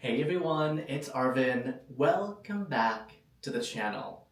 Hey everyone, it's Arvin. Welcome back to the channel.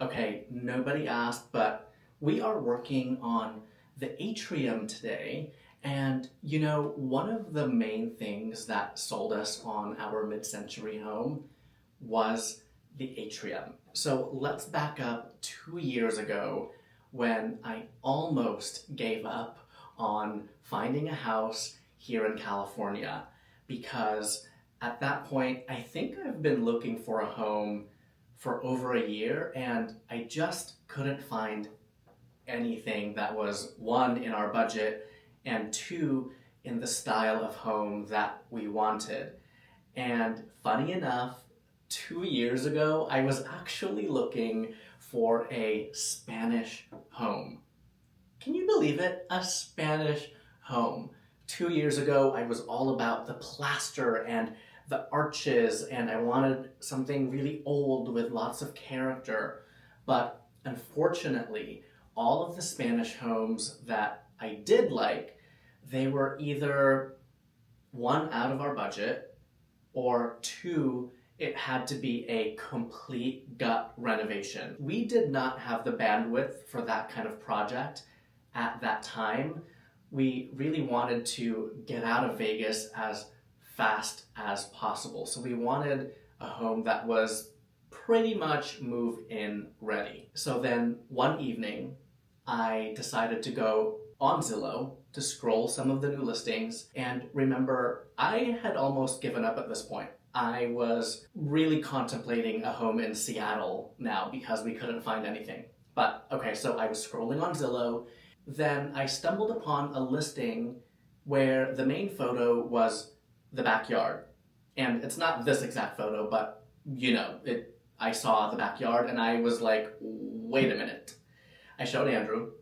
Okay, nobody asked, but we are working on the atrium today. And one of the main things that sold us on our mid-century home was the atrium. So let's back up 2 years ago when I almost gave up on finding a house here in California because at that point, I think I've been looking for a home for over a year and I just couldn't find anything that was one, in our budget, and two, in the style of home that we wanted. And funny enough, 2 years ago, I was actually looking for a Spanish home. Can you believe it? A Spanish home. 2 years ago, I was all about the plaster and the arches, and I wanted something really old with lots of character. But unfortunately, all of the Spanish homes that I did like, they were either one, out of our budget, or two, it had to be a complete gut renovation. We did not have the bandwidth for that kind of project at that time. We really wanted to get out of Vegas as fast as possible. So we wanted a home that was pretty much move-in ready. So then one evening, I decided to go on Zillow to scroll some of the new listings. And remember, I had almost given up at this point. I was really contemplating a home in Seattle now because we couldn't find anything. But okay, so I was scrolling on Zillow. Then I stumbled upon a listing where the main photo was the backyard. And it's not this exact photo, but I saw the backyard and I was like, wait a minute. I showed Andrew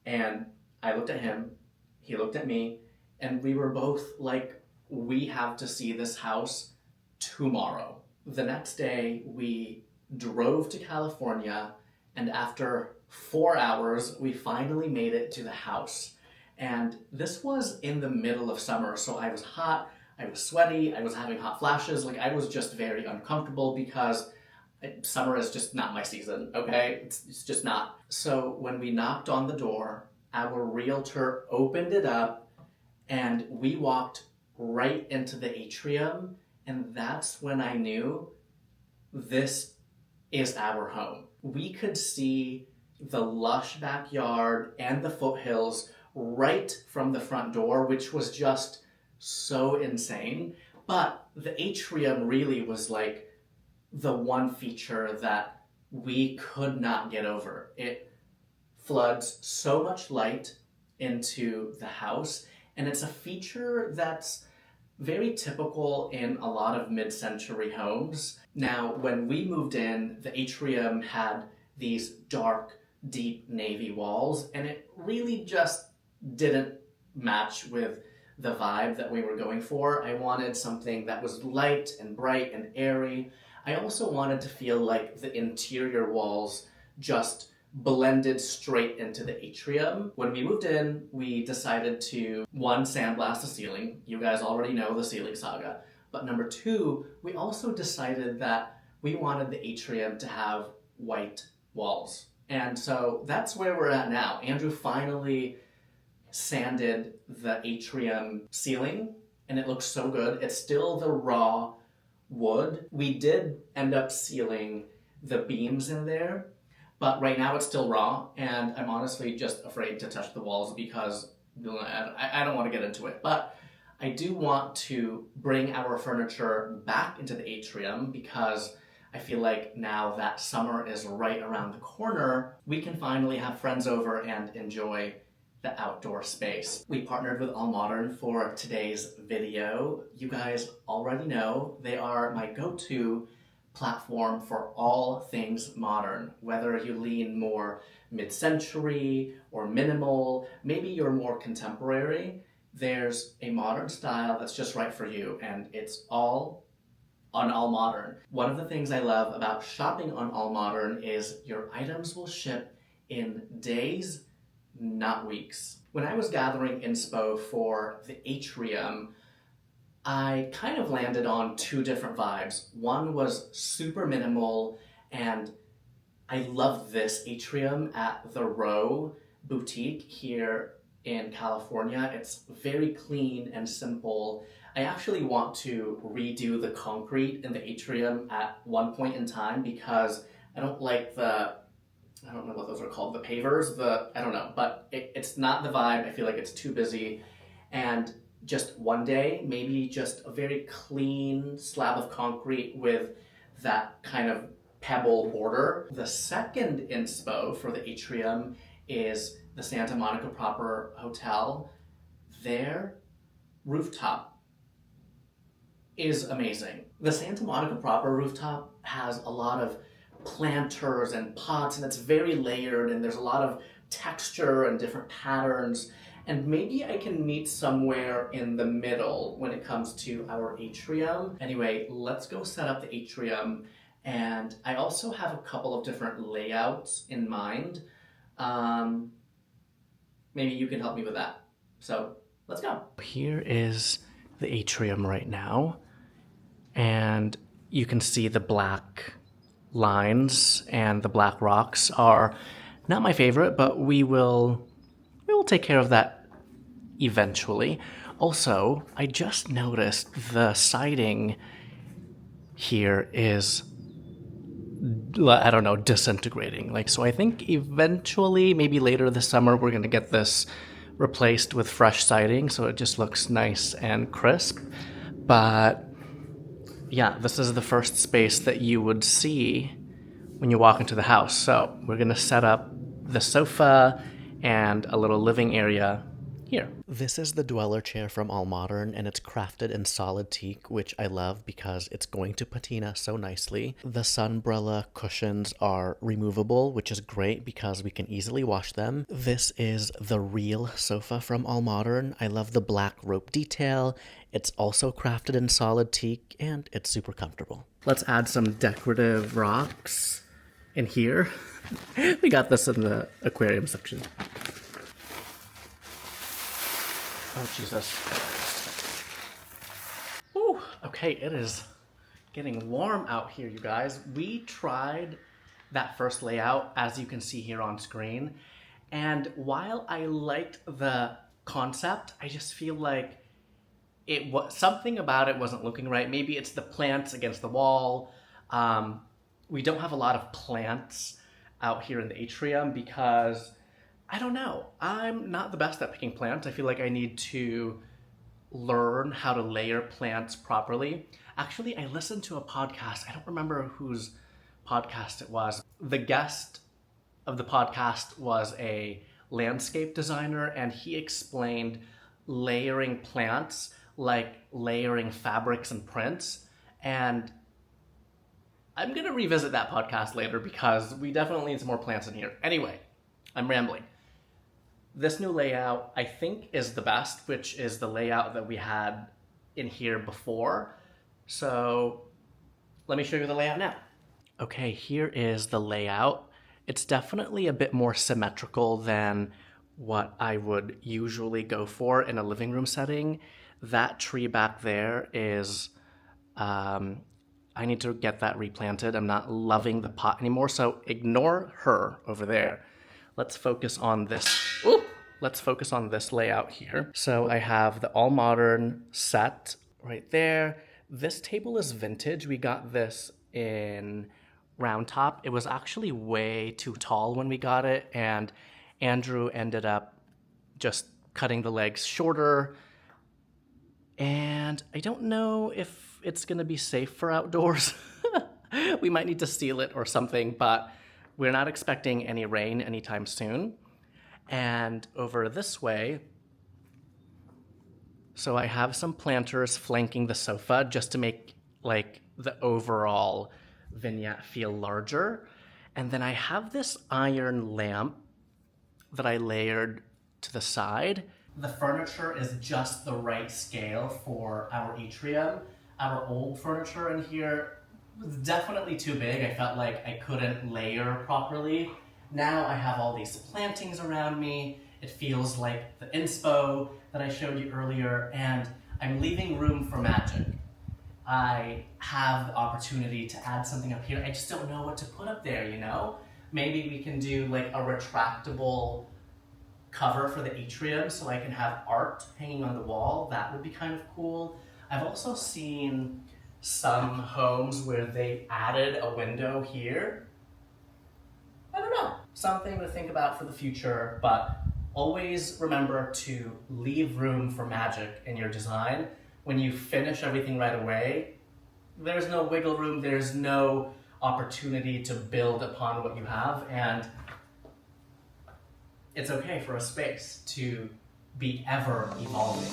and I looked at him, he looked at me, and we were both like, we have to see this house tomorrow. The next day, we drove to California, and after 4 hours, we finally made it to the house. And this was in the middle of summer, so I was hot, I was sweaty, I was having hot flashes, like I was just very uncomfortable because summer is just not my season, okay? It's just not. So when we knocked on the door, our realtor opened it up and we walked right into the atrium, and that's when I knew this is our home. We could see the lush backyard and the foothills right from the front door, which was just so insane. But the atrium really was like the one feature that we could not get over. It floods so much light into the house, and it's a feature that's very typical in a lot of mid-century homes. Now, when we moved in, the atrium had these dark, deep navy walls, and it really just didn't match with the vibe that we were going for. I wanted something that was light and bright and airy. I also wanted to feel like the interior walls just blended straight into the atrium. When we moved in, we decided to, one, sandblast the ceiling. You guys already know the ceiling saga. But number two, we also decided that we wanted the atrium to have white walls. And so that's where we're at now. Andrew finally sanded the atrium ceiling, and it looks so good. It's still the raw wood. We did end up sealing the beams in there, but right now it's still raw, and I'm honestly just afraid to touch the walls because I don't want to get into it. But I do want to bring our furniture back into the atrium because I feel like now that summer is right around the corner, we can finally have friends over and enjoy the outdoor space. We partnered with AllModern for today's video. You guys already know they are my go-to platform for all things modern. Whether you lean more mid-century or minimal, maybe you're more contemporary, there's a modern style that's just right for you, and it's all on AllModern. One of the things I love about shopping on AllModern is your items will ship in days, not weeks. When I was gathering inspo for the atrium, I kind of landed on two different vibes. One was super minimal, and I love this atrium at the Row Boutique here in California. It's very clean and simple. I actually want to redo the concrete in the atrium at one point in time because I don't like I don't know what those are called, the pavers, I don't know, but it's not the vibe. I feel like it's too busy. And just one day, maybe just a very clean slab of concrete with that kind of pebble border. The second inspo for the atrium is the Santa Monica Proper Hotel. Their rooftop is amazing. The Santa Monica Proper rooftop has a lot of planters and pots, and it's very layered, and there's a lot of texture and different patterns. And maybe I can meet somewhere in the middle when it comes to our atrium. Anyway, let's go set up the atrium. And I also have a couple of different layouts in mind. Maybe you can help me with that. So let's go. Here is the atrium right now. And you can see the black lines and the black rocks are not my favorite, but we will take care of that eventually. Also, I just noticed the siding here is, I don't know, disintegrating. So I think eventually, maybe later this summer, we're going to get this replaced with fresh siding so it just looks nice and crisp. But yeah, this is the first space that you would see when you walk into the house. So we're going to set up the sofa and a little living area here. This is the dweller chair from AllModern, and it's crafted in solid teak, which I love because it's going to patina so nicely. The sunbrella cushions are removable, which is great because we can easily wash them. This is the real sofa from AllModern. I love the black rope detail. It's also crafted in solid teak, and it's super comfortable. Let's add some decorative rocks in here. We got this in the aquarium section. Oh, Jesus. Ooh, okay, it is getting warm out here, you guys. We tried that first layout, as you can see here on screen. And while I liked the concept, I just feel like something about it wasn't looking right. Maybe it's the plants against the wall. We don't have a lot of plants out here in the atrium because, I don't know, I'm not the best at picking plants. I feel like I need to learn how to layer plants properly. Actually, I listened to a podcast. I don't remember whose podcast it was. The guest of the podcast was a landscape designer, and he explained layering plants like layering fabrics and prints. And I'm going to revisit that podcast later because we definitely need some more plants in here. Anyway, I'm rambling. This new layout, I think, is the best, which is the layout that we had in here before. So let me show you the layout now. Okay, here is the layout. It's definitely a bit more symmetrical than what I would usually go for in a living room setting. That tree back there is, I need to get that replanted. I'm not loving the pot anymore, so ignore her over there. Let's focus on this. Ooh, let's focus on this layout here. So I have the AllModern set right there. This table is vintage. We got this in round top. It was actually way too tall when we got it, and Andrew ended up just cutting the legs shorter. And I don't know if it's gonna be safe for outdoors. We might need to seal it or something, but we're not expecting any rain anytime soon. And over this way, so I have some planters flanking the sofa just to make like the overall vignette feel larger. And then I have this iron lamp that I layered to the side. The furniture is just the right scale for our atrium. Our old furniture in here was definitely too big. I felt like I couldn't layer properly. Now I have all these plantings around me. It feels like the inspo that I showed you earlier, and I'm leaving room for magic. I have the opportunity to add something up here. I just don't know what to put up there, you know? Maybe we can do like a retractable cover for the atrium so I can have art hanging on the wall. That would be kind of cool. I've also seen some homes where they've added a window here. I don't know, something to think about for the future, but always remember to leave room for magic in your design. When you finish everything right away, there's no wiggle room, there's no opportunity to build upon what you have, and it's okay for a space to be ever evolving.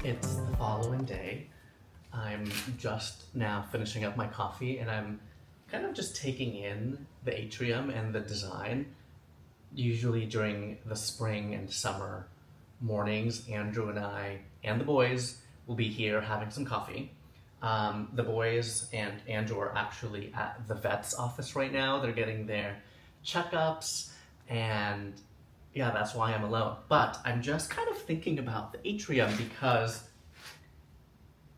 It's the following day. I'm just now finishing up my coffee and I'm kind of just taking in the atrium and the design. Usually during the spring and summer mornings, Andrew and I and the boys will be here having some coffee. The boys and Andrew are actually at the vet's office right now. They're getting their checkups, and yeah, that's why I'm alone. But I'm just kind of thinking about the atrium because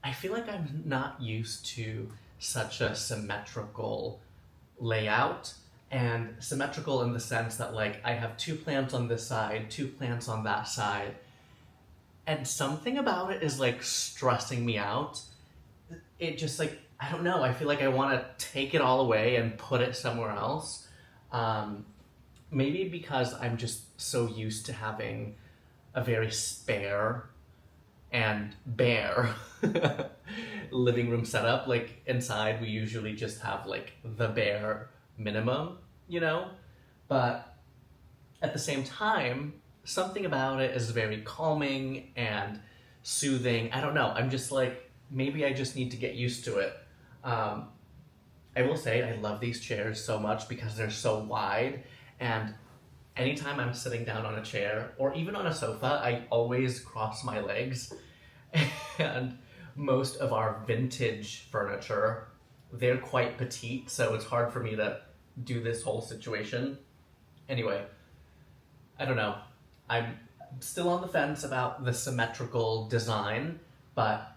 I feel like I'm not used to such a symmetrical layout, and symmetrical in the sense that like I have 2 plants on this side, 2 plants on that side, and something about it is like stressing me out. It just like, I don't know, I feel like I want to take it all away and put it somewhere else. Maybe because I'm just so used to having a very spare and bare living room setup. Like inside we usually just have like the bare minimum, you know? But at the same time, something about it is very calming and soothing. I don't know, I'm just like, maybe I just need to get used to it. I will say I love these chairs so much because they're so wide, and anytime I'm sitting down on a chair or even on a sofa, I always cross my legs. And most of our vintage furniture, they're quite petite, so it's hard for me to do this whole situation. Anyway, I don't know. I'm still on the fence about the symmetrical design, but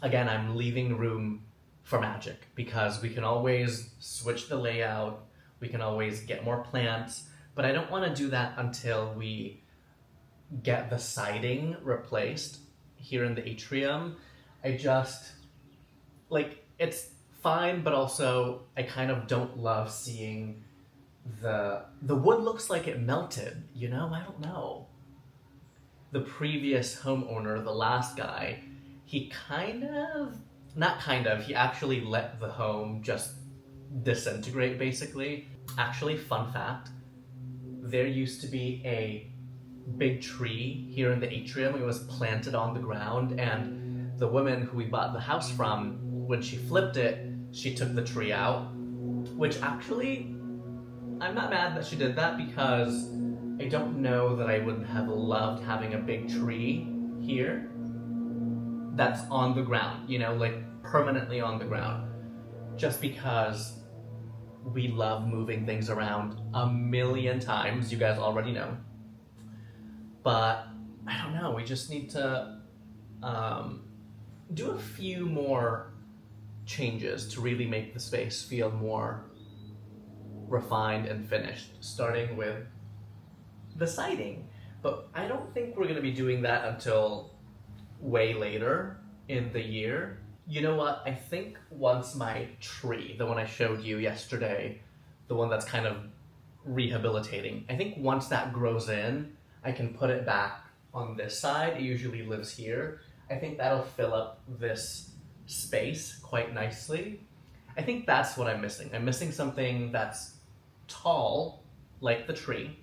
again, I'm leaving room for magic because we can always switch the layout, we can always get more plants, but I don't want to do that until we get the siding replaced here in the atrium. I just, like, it's fine, but also I kind of don't love seeing the wood looks like it melted, you know? I don't know. The previous homeowner, the last guy, he he actually let the home just disintegrate, basically. Actually, fun fact, there used to be a big tree here in the atrium. It was planted on the ground, and the woman who we bought the house from, when she flipped it, she took the tree out, which actually, I'm not mad that she did that because I don't know that I would have loved having a big tree here that's on the ground, you know, like permanently on the ground, just because we love moving things around a million times, you guys already know. But I don't know, we just need to do a few more changes to really make the space feel more refined and finished, starting with the siding. But I don't think we're going to be doing that until way later in the year. You know what? I think once my tree, the one I showed you yesterday, the one that's kind of rehabilitating, I think once that grows in, I can put it back on this side. It usually lives here. I think that'll fill up this space quite nicely. I think that's what I'm missing. I'm missing something that's tall, like the tree,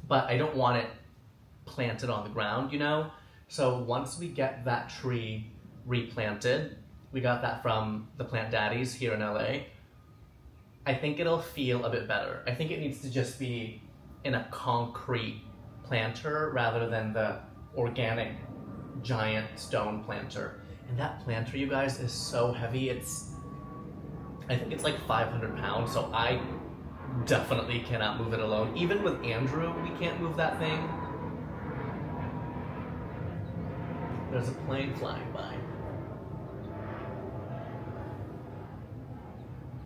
but I don't want it planted on the ground, you know? So once we get that tree replanted, we got that from the Plant Daddies here in LA, I think it'll feel a bit better. I think it needs to just be in a concrete planter rather than the organic giant stone planter. And that planter, you guys, is so heavy. I think it's like 500 pounds, so I definitely cannot move it alone. Even with Andrew, we can't move that thing. There's a plane flying by.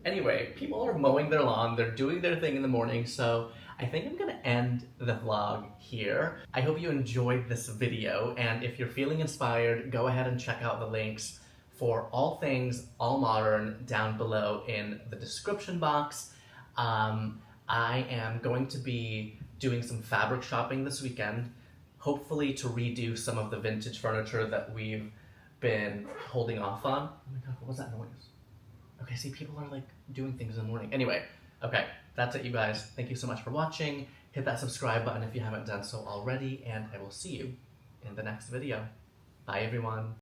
Anyway, people are mowing their lawn, they're doing their thing in the morning, so I think I'm gonna end the vlog here. I hope you enjoyed this video, and if you're feeling inspired, go ahead and check out the links for all things AllModern down below in the description box. I am going to be doing some fabric shopping this weekend, hopefully to redo some of the vintage furniture that we've been holding off on. Oh my god, what was that noise? Okay, see, people are like doing things in the morning. Anyway, okay, that's it, you guys. Thank you so much for watching. Hit that subscribe button if you haven't done so already, and I will see you in the next video. Bye, everyone.